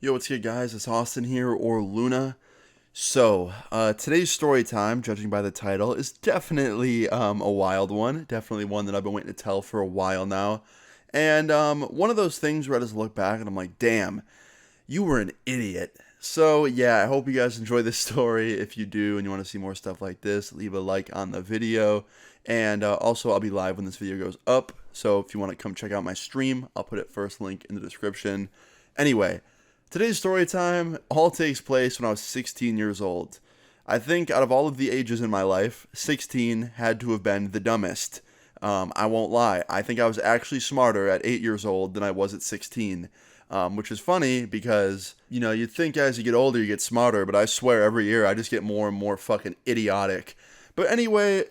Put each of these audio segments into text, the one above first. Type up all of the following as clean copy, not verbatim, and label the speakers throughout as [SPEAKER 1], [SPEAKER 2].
[SPEAKER 1] Yo, what's good, guys? It's Austin here, or Luna. Today's story time, judging by the title, is definitely a wild one. Definitely one that I've been waiting to tell for a while now. And one of those things where I just look back and I'm like, damn, you were an idiot. So, yeah, I hope you guys enjoy this story. If you do and you want to see more stuff like this, leave a like on the video. And also, I'll be live when this video goes up. So, if you want to come check out my stream, I'll put it first link in the description. Anyway, today's story time all takes place when I was 16 years old. I think out of all of the ages in my life, 16 had to have been the dumbest. I won't lie. I think I was actually smarter at 8 years old than I was at 16. Which is funny because, you'd think as you get older you get smarter, but I swear every year I just get more and more fucking idiotic. But anyway,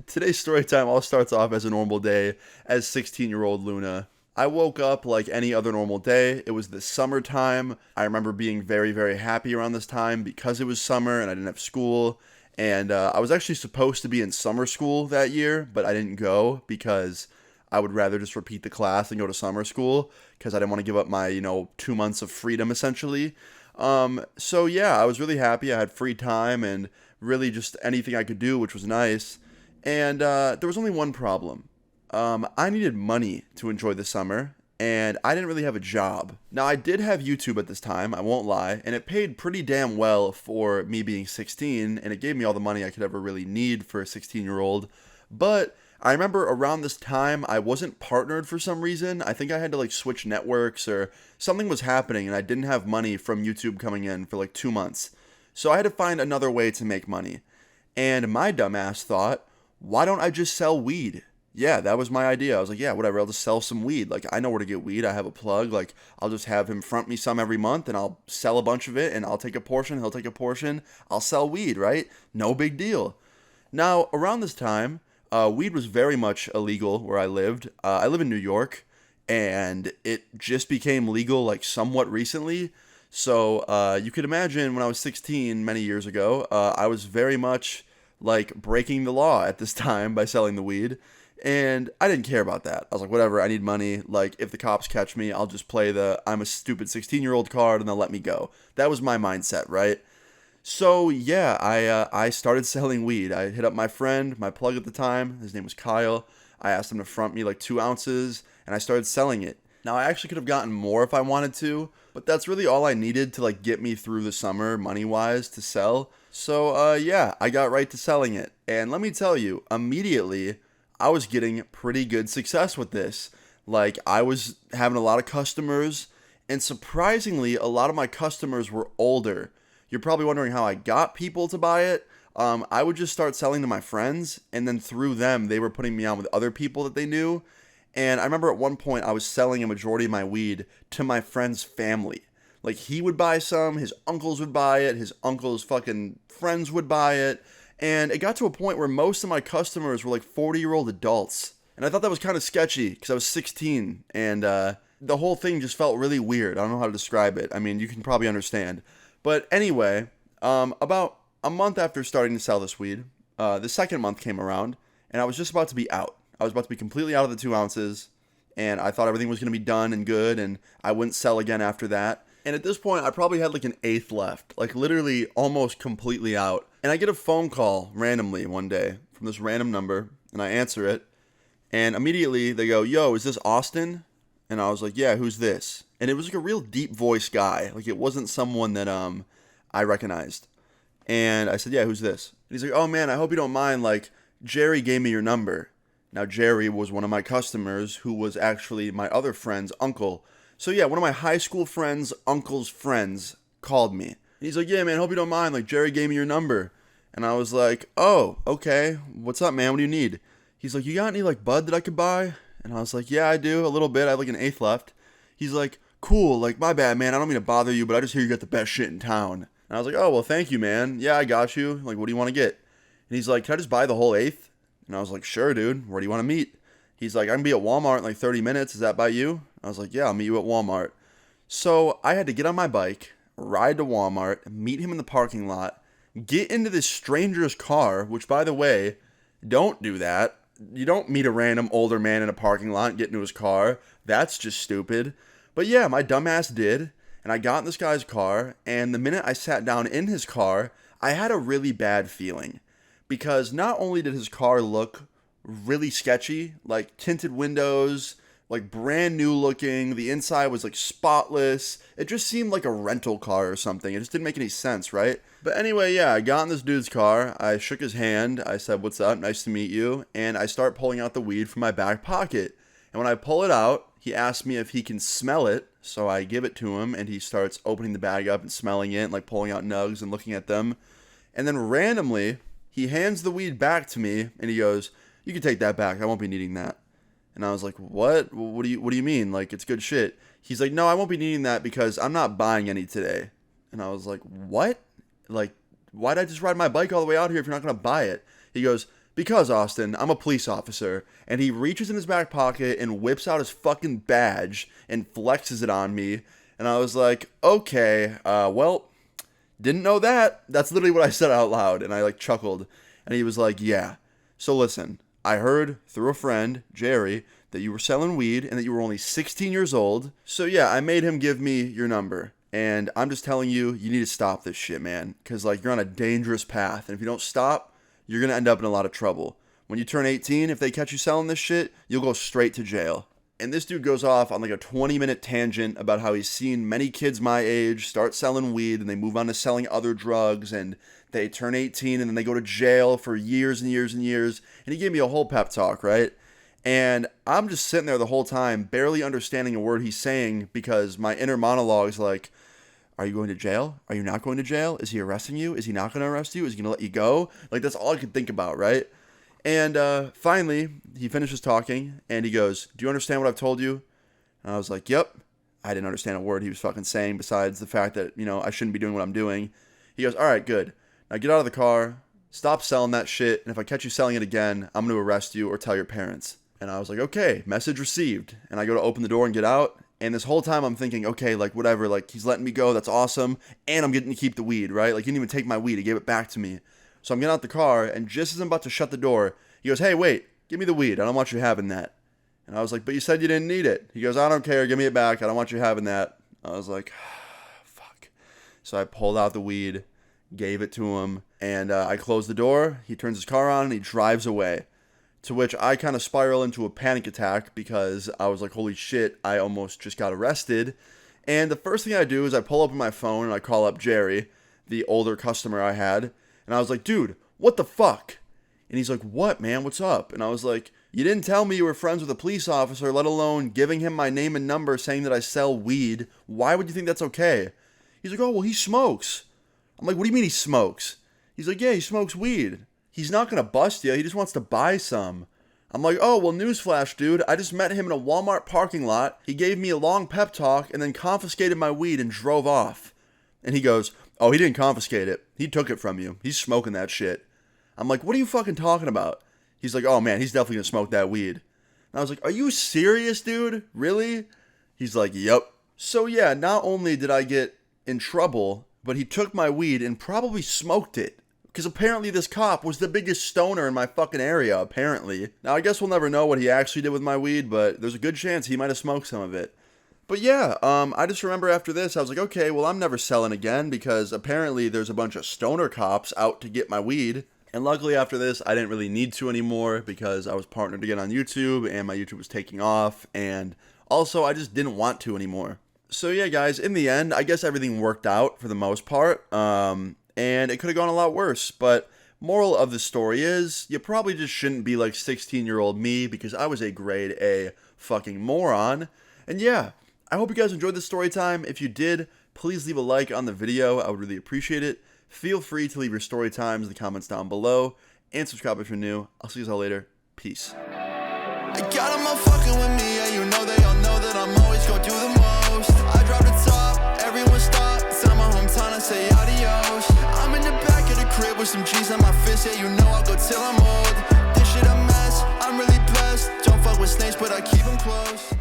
[SPEAKER 1] today's story time all starts off as a normal day as 16-year-old Luna. I woke up like any other normal day. It was the summertime. I remember being very, very happy around this time because it was summer and I didn't have school. And I was actually supposed to be in summer school that year, but I didn't go because I would rather just repeat the class than go to summer school because I didn't want to give up my, 2 months of freedom essentially. So I was really happy. I had free time and really just anything I could do, which was nice. And there was only one problem. I needed money to enjoy the summer, and I didn't really have a job. Now, I did have YouTube at this time, I won't lie, and it paid pretty damn well for me being 16, and it gave me all the money I could ever really need for a 16-year-old. But I remember around this time, I wasn't partnered for some reason. I think I had to switch networks or something was happening, and I didn't have money from YouTube coming in for 2 months. So I had to find another way to make money. And my dumbass thought, why don't I just sell weed? Yeah, that was my idea. I was like, yeah, whatever, I'll just sell some weed. I know where to get weed. I have a plug. I'll just have him front me some every month and I'll sell a bunch of it and I'll take a portion, he'll take a portion. I'll sell weed, right? No big deal. Now, around this time, weed was very much illegal where I lived. I live in New York and it just became legal somewhat recently. So you could imagine when I was 16 many years ago, I was very much breaking the law at this time by selling the weed. And I didn't care about that. I was like, whatever, I need money. If the cops catch me, I'll just play the I'm a stupid 16-year-old card and they'll let me go. That was my mindset, right? So, yeah, I started selling weed. I hit up my friend, my plug at the time. His name was Kyle. I asked him to front me 2 ounces, and I started selling it. Now, I actually could have gotten more if I wanted to, but that's really all I needed to get me through the summer money-wise to sell. So, yeah, I got right to selling it. And let me tell you, immediately I was getting pretty good success with this. I was having a lot of customers, and surprisingly, a lot of my customers were older. You're probably wondering how I got people to buy it. I would just start selling to my friends, and then through them, they were putting me on with other people that they knew. And I remember at one point, I was selling a majority of my weed to my friend's family. He would buy some, his uncles would buy it, his uncle's fucking friends would buy it. And it got to a point where most of my customers were 40-year-old adults. And I thought that was kind of sketchy because I was 16 and the whole thing just felt really weird. I don't know how to describe it. I mean, you can probably understand. But anyway, about a month after starting to sell this weed, the second month came around and I was just about to be out. I was about to be completely out of the 2 ounces and I thought everything was going to be done and good and I wouldn't sell again after that. And at this point, I probably had an eighth left, literally almost completely out. And I get a phone call randomly one day from this random number, and I answer it. And immediately they go, yo, is this Austin? And I was like, yeah, who's this? And it was a real deep voice guy. It wasn't someone that I recognized. And I said, yeah, who's this? And he's like, oh man, I hope you don't mind. Jerry gave me your number. Now, Jerry was one of my customers who was actually my other friend's uncle. So yeah, one of my high school friends' uncle's friends called me. And he's like, yeah, man, hope you don't mind. Jerry gave me your number. And I was like, oh, okay. What's up, man? What do you need? He's like, you got any bud that I could buy? And I was like, yeah, I do. A little bit. I have an eighth left. He's like, cool. My bad, man. I don't mean to bother you, but I just hear you got the best shit in town. And I was like, oh, well, thank you, man. Yeah, I got you. What do you want to get? And he's like, can I just buy the whole eighth? And I was like, sure, dude. Where do you want to meet? He's like, I can be at Walmart in 30 minutes. Is that by you? I was like, yeah, I'll meet you at Walmart. So I had to get on my bike, ride to Walmart, meet him in the parking lot, get into this stranger's car, which, by the way, don't do that. You don't meet a random older man in a parking lot and get into his car. That's just stupid. But yeah, my dumbass did. And I got in this guy's car, and the minute I sat down in his car, I had a really bad feeling. Because not only did his car look really sketchy, like tinted windows, like brand new looking, the inside was like spotless. It just seemed like a rental car or something. It just didn't make any sense, right? But anyway, yeah, I got in this dude's car. I shook his hand. I said, "What's up? Nice to meet you." And I start pulling out the weed from my back pocket. And when I pull it out, he asks me if he can smell it. So I give it to him, and he starts opening the bag up and smelling it, and like pulling out nugs and looking at them. And then randomly, he hands the weed back to me, and he goes, "You can take that back. I won't be needing that." And I was like, "What? What do you mean? Like, it's good shit." He's like, "No, I won't be needing that because I'm not buying any today." And I was like, "What? Like, why'd I just ride my bike all the way out here if you're not going to buy it?" He goes, "Because, Austin, I'm a police officer." And he reaches in his back pocket and whips out his fucking badge and flexes it on me. And I was like, "Okay, well, didn't know that." That's literally what I said out loud. And I like chuckled. And he was like, "Yeah. So listen, I heard through a friend, Jerry, that you were selling weed and that you were only 16 years old. So yeah, I made him give me your number. And I'm just telling you, you need to stop this shit, man. Because like you're on a dangerous path. And if you don't stop, you're going to end up in a lot of trouble. When you turn 18, if they catch you selling this shit, you'll go straight to jail." And this dude goes off on like a 20-minute tangent about how he's seen many kids my age start selling weed and they move on to selling other drugs and they turn 18 and then they go to jail for years and years and years. And he gave me a whole pep talk, right? And I'm just sitting there the whole time, barely understanding a word he's saying because my inner monologue is like, are you going to jail? Are you not going to jail? Is he arresting you? Is he not going to arrest you? Is he going to let you go? Like, that's all I could think about, right? And finally, he finishes talking, and he goes, "Do you understand what I've told you?" And I was like, "Yep." I didn't understand a word he was fucking saying besides the fact that, you know, I shouldn't be doing what I'm doing. He goes, "All right, good. Now get out of the car, stop selling that shit, and if I catch you selling it again, I'm going to arrest you or tell your parents." And I was like, "Okay, message received." And I go to open the door and get out, and this whole time I'm thinking, okay, like, whatever, like, he's letting me go, that's awesome, and I'm getting to keep the weed, right? Like, he didn't even take my weed, he gave it back to me. So I'm getting out the car, and just as I'm about to shut the door, he goes, "Hey, wait, give me the weed. I don't want you having that." And I was like, "But you said you didn't need it." He goes, "I don't care. Give me it back. I don't want you having that." I was like, fuck. So I pulled out the weed, gave it to him, and I closed the door. He turns his car on, and he drives away. To which I kind of spiral into a panic attack because I was like, holy shit, I almost just got arrested. And the first thing I do is I pull up my phone, and I call up Jerry, the older customer I had. And I was like, "Dude, what the fuck?" And he's like, "What, man? What's up?" And I was like, "You didn't tell me you were friends with a police officer, let alone giving him my name and number saying that I sell weed. Why would you think that's okay?" He's like, "Oh, well, he smokes." I'm like, "What do you mean he smokes?" He's like, "Yeah, he smokes weed. He's not going to bust you. He just wants to buy some." I'm like, "Oh, well, newsflash, dude. I just met him in a Walmart parking lot. He gave me a long pep talk and then confiscated my weed and drove off." And he goes, "Oh, he didn't confiscate it. He took it from you. He's smoking that shit." I'm like, "What are you fucking talking about?" He's like, "Oh man, he's definitely gonna smoke that weed." And I was like, "Are you serious, dude? Really?" He's like, "Yep." So yeah, not only did I get in trouble, but he took my weed and probably smoked it. Because apparently this cop was the biggest stoner in my fucking area, apparently. Now I guess we'll never know what he actually did with my weed, but there's a good chance he might have smoked some of it. But yeah, I just remember after this, I was like, okay, well, I'm never selling again because apparently there's a bunch of stoner cops out to get my weed. And luckily after this, I didn't really need to anymore because I was partnered again on YouTube and my YouTube was taking off. And also, I just didn't want to anymore. So yeah, guys, in the end, I guess everything worked out for the most part. And it could have gone a lot worse. But moral of the story is, you probably just shouldn't be like 16-year-old me because I was a grade A fucking moron. And yeah, I hope you guys enjoyed this story time. If you did, please leave a like on the video. I would really appreciate it. Feel free to leave your story times in the comments down below. And subscribe if you're new. I'll see you all later. Peace.
[SPEAKER 2] I got them all fucking with me, and you know they all know that I'm always gonna do the most. I drop the top, everyone stop. Tell my hometown I say adios. I'm in the back of the crib with some G's on my fist. Yeah, you know I'll go till I'm old. This shit a mess, I'm really blessed. Don't fuck with snakes, but I keep them close.